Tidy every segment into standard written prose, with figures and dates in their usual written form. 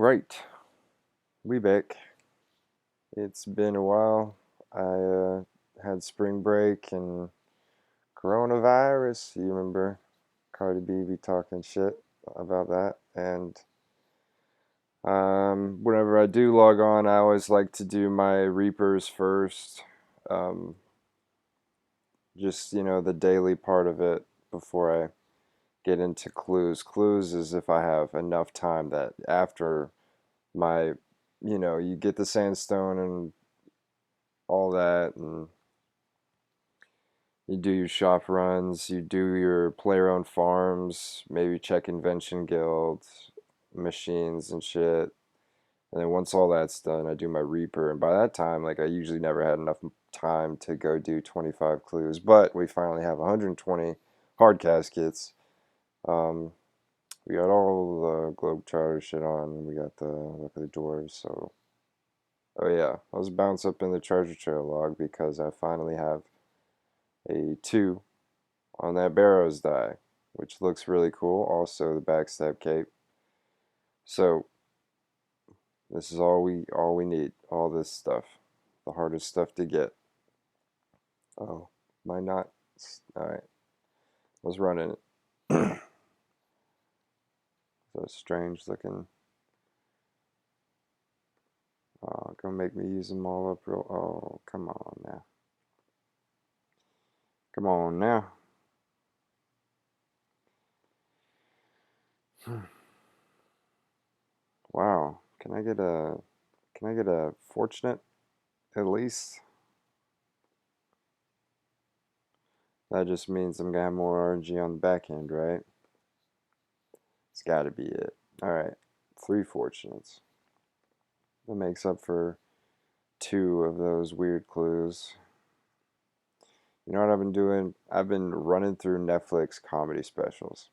Right, we back. It's been a while. I had spring break and coronavirus. You remember Cardi B be talking shit about that. And whenever I do log on, I always like to do my Reapers first. Um, just, the daily part of it before I get into clues. Clues is if I have enough time that after my, you get the sandstone and all that, and you do your shop runs, you do your player-owned farms, maybe check Invention Guild machines and shit. And then once all that's done, I do my Reaper. And by that time, like I usually never had enough time to go do 25 clues, but we finally have 120 hard caskets. Um, we got all the Globetrotter shit on, and we got the Look of the Dwarves. So, oh yeah, let's bounce up in the treasure trail log because I finally have a 2 on that Barrows die, which looks really cool. Also the backstab cape. So this is all we need. All this stuff. The hardest stuff to get. Oh, my not. Alright. Let's run in it. So strange looking. Oh, gonna make me use them all up real. Oh, come on now. Come on now. Wow. Can I get a fortunate at least? That just means I'm gonna have more RNG on the back end, right? It's gotta be it. Alright. 3 fortunates. That makes up for 2 of those weird clues. You know what I've been doing? I've been running through Netflix comedy specials.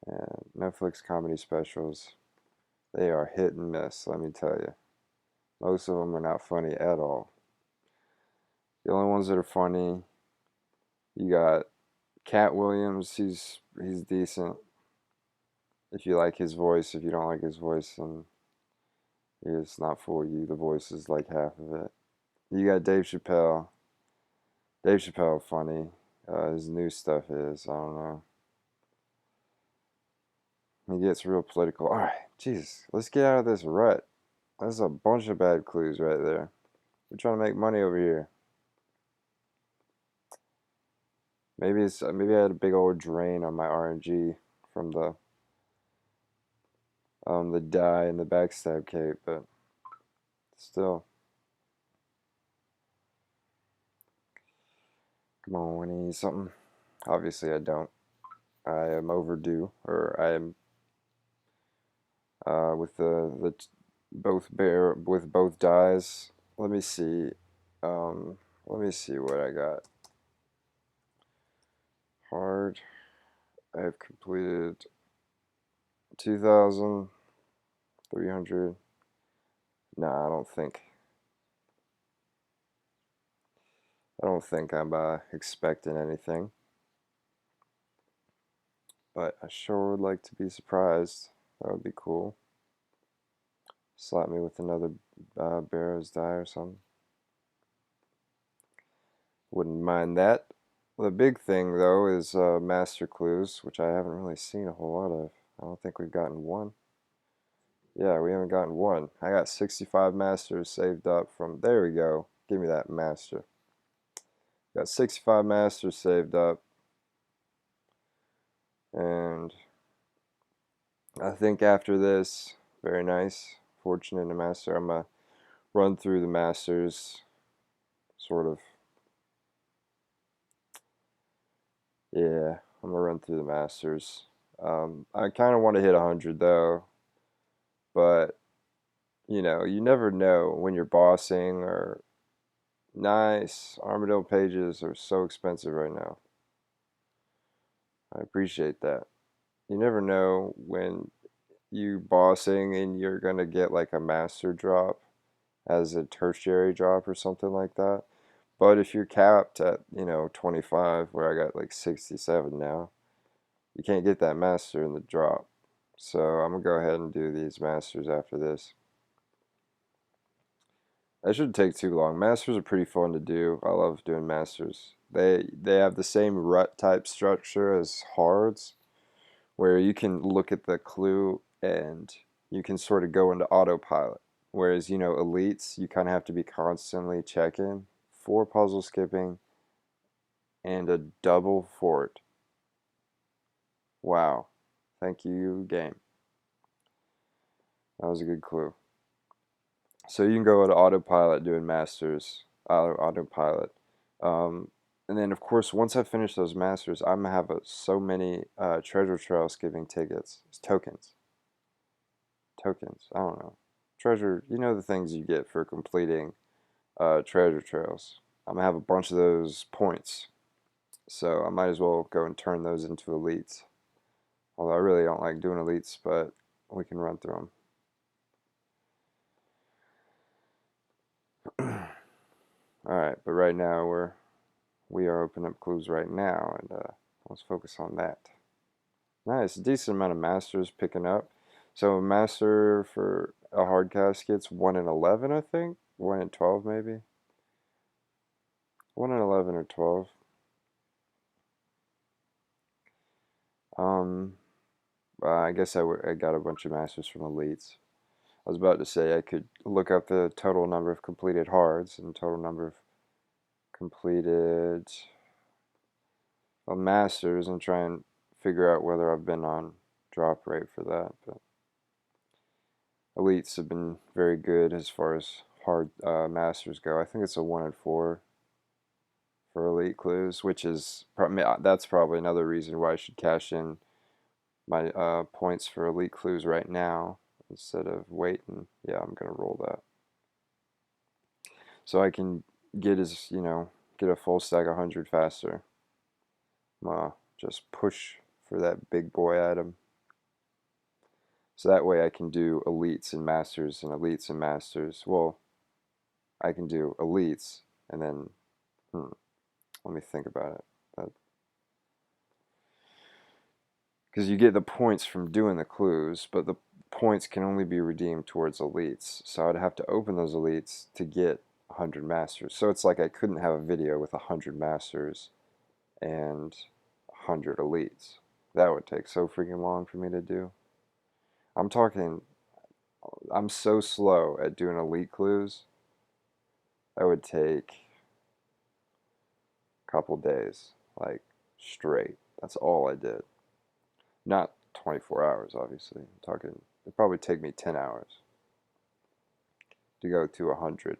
And Netflix comedy specials, they are hit and miss, let me tell you. Most of them are not funny at all. The only ones that are funny, you got Cat Williams, he's decent. If you like his voice, if you don't like his voice, then it's not for you. The voice is like half of it. You got Dave Chappelle. Dave Chappelle funny. His new stuff is, I don't know. He gets real political. Alright, Jesus, let's get out of this rut. That's a bunch of bad clues right there. We're trying to make money over here. Maybe I had a big old drain on my RNG from the die and the backstab cape, but still. Come on, I need something. Obviously I don't. I am overdue, or I am with the both bear with both dies. Let me see. Um, let me see what I got. Hard. I have completed 2,300. Nah, I don't think I'm expecting anything, but I sure would like to be surprised. That would be cool. Slap me with another Barrows die or something. Wouldn't mind that. The big thing though is master clues, which I haven't really seen a whole lot of. I don't think we've gotten one. Yeah, we haven't gotten one. I got 65 masters saved up from. There we go. Give me that master. Got 65 masters saved up, and I think after this, very nice, fortunate in a master, I'm gonna run through the masters, sort of. Yeah, I'm gonna run through the masters. I kind of want to hit 100 though, but you never know when you're bossing or nice. Armadillo pages are so expensive right now. I appreciate that. You never know when you bossing and you're gonna get like a master drop as a tertiary drop or something like that. But if you're capped at, 25, where I got like 67 now, you can't get that master in the drop. So I'm going to go ahead and do these masters after this. That shouldn't take too long. Masters are pretty fun to do. I love doing masters. They have the same rut type structure as hards, where you can look at the clue and you can sort of go into autopilot. Whereas, you know, elites, you kind of have to be constantly checking. 4 puzzle skipping and a double fort. Wow. Thank you, game. That was a good clue. So you can go into autopilot doing masters, autopilot. Um, and then, of course, once I finish those masters, I'm going to have so many treasure trail skipping tickets. It's tokens. Tokens. I don't know. Treasure, you know the things you get for completing treasure trails. I'm going to have a bunch of those points. So I might as well go and turn those into elites. Although I really don't like doing elites, but we can run through them. Alright, but right now we are opening up clues right now, and let's focus on that. Nice, decent amount of masters picking up. So a master for a hard casket's 1 in 11, I think? 1 in 12, maybe? 1 in 11 or 12. Um, I guess I got a bunch of masters from elites. I was about to say I could look up the total number of completed hards and total number of completed masters and try and figure out whether I've been on drop rate for that. But elites have been very good as far as hard masters go. I think it's a 1 in 4 for elite clues, which is that's probably another reason why I should cash in my points for elite clues right now instead of waiting. Yeah, I'm gonna roll that so I can get get a full stack 100 faster. Just push for that big boy item. So that way I can do elites and masters and elites and masters. Well, I can do elites and then, let me think about it. Because you get the points from doing the clues, but the points can only be redeemed towards elites. So I'd have to open those elites to get 100 masters. So it's like I couldn't have a video with 100 masters and 100 elites. That would take so freaking long for me to do. I'm talking, I'm so slow at doing elite clues. That would take a couple days, like straight. That's all I did. Not 24 hours, obviously. I'm talking, it'd probably take me 10 hours to go to 100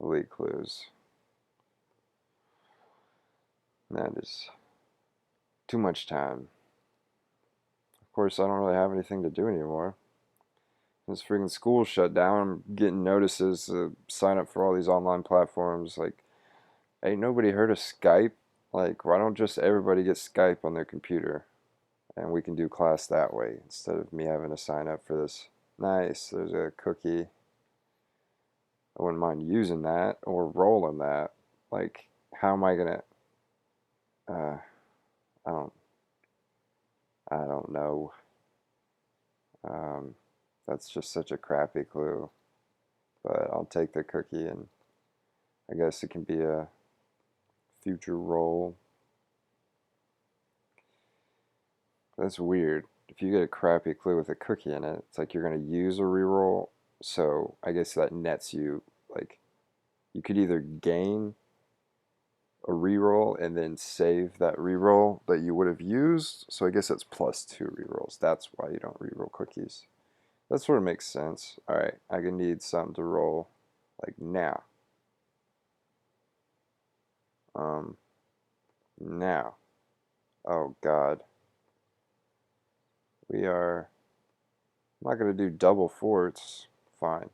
elite clues. That is too much time. Of course, I don't really have anything to do anymore. This freaking school shut down. I'm getting notices to sign up for all these online platforms. Like, ain't nobody heard of Skype? Like, why don't just everybody get Skype on their computer? And we can do class that way instead of me having to sign up for this. Nice, there's a cookie. I wouldn't mind using that or rolling that. Like, how am I gonna? Uh, I don't. I don't know. Um, that's just such a crappy clue. But I'll take the cookie, and I guess it can be a future roll. That's weird. If you get a crappy clue with a cookie in it, it's like you're gonna use a reroll. So I guess that nets you, like, you could either gain a reroll and then save that reroll that you would have used. So I guess that's +2 rerolls. That's why you don't reroll cookies. That sort of makes sense. Alright, I can need something to roll like now. Now. Oh god. I'm not gonna do double forts. Fine.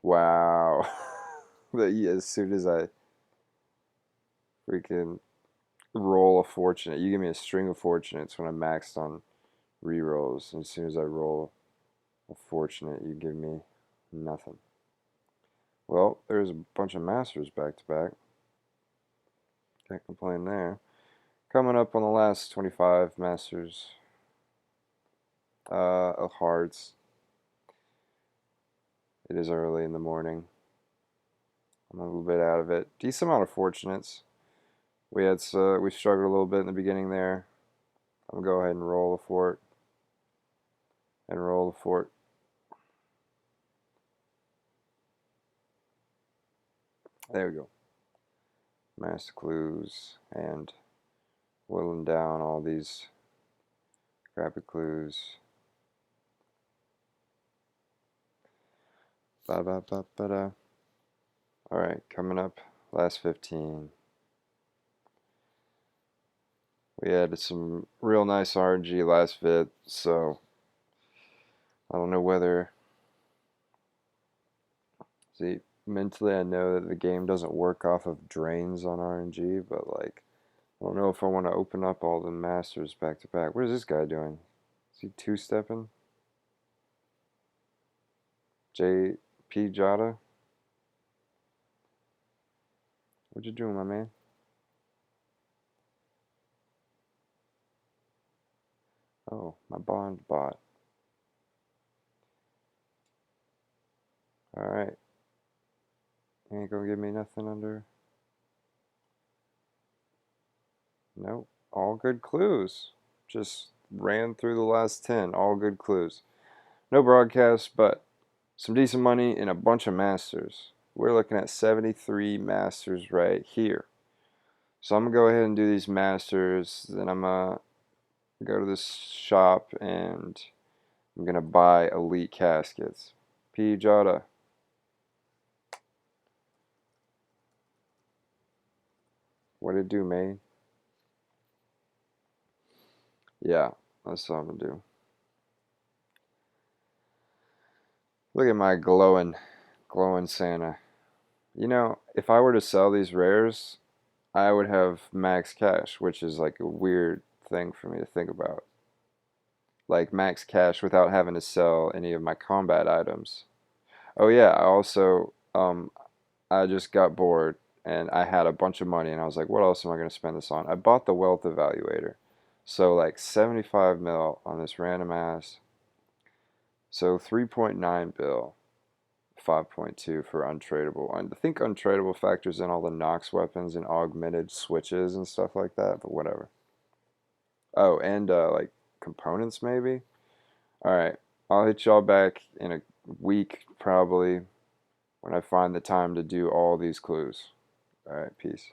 Wow. As soon as I freaking roll a fortunate, you give me a string of fortunates when I'm maxed on rerolls. And as soon as I roll a fortunate, you give me nothing. Well, there's a bunch of masters back to back. Can't complain there. Coming up on the last 25 Masters of Hearts. It is early in the morning. I'm a little bit out of it. Decent amount of fortunates. We struggled a little bit in the beginning there. I'm gonna go ahead and roll the fort. And roll the fort. There we go. Master clues and whittling down all these crappy clues. Ba ba ba ba da. Alright, coming up, last 15. We had some real nice RNG last vid, so I don't know whether. See, mentally I know that the game doesn't work off of drains on RNG, but like, I don't know if I want to open up all the masters back to back. What is this guy doing? Is he two-stepping? P. Jada? What you doing, my man? Oh, my bond bot. Alright. Ain't gonna give me nothing under. Nope. All good clues. Just ran through the last 10. All good clues. No broadcast, but some decent money in a bunch of masters. We're looking at 73 masters right here. So I'm going to go ahead and do these masters. Then I'm going to go to this shop and I'm going to buy elite caskets. P. Jada. What it do, man? Yeah, that's what I'm going to do. Look at my glowing Santa. You know, if I were to sell these rares, I would have max cash, which is like a weird thing for me to think about. Like max cash without having to sell any of my combat items. Oh yeah, I also I just got bored and I had a bunch of money and I was like, what else am I going to spend this on? I bought the wealth evaluator. So like 75 mil on this random ass. So 3.9 bill. 5.2 for untradeable. I think untradeable factors in all the Nox weapons and augmented switches and stuff like that, but whatever. Oh, and like components maybe? Alright, I'll hit y'all back in a week probably when I find the time to do all these clues. Alright, peace.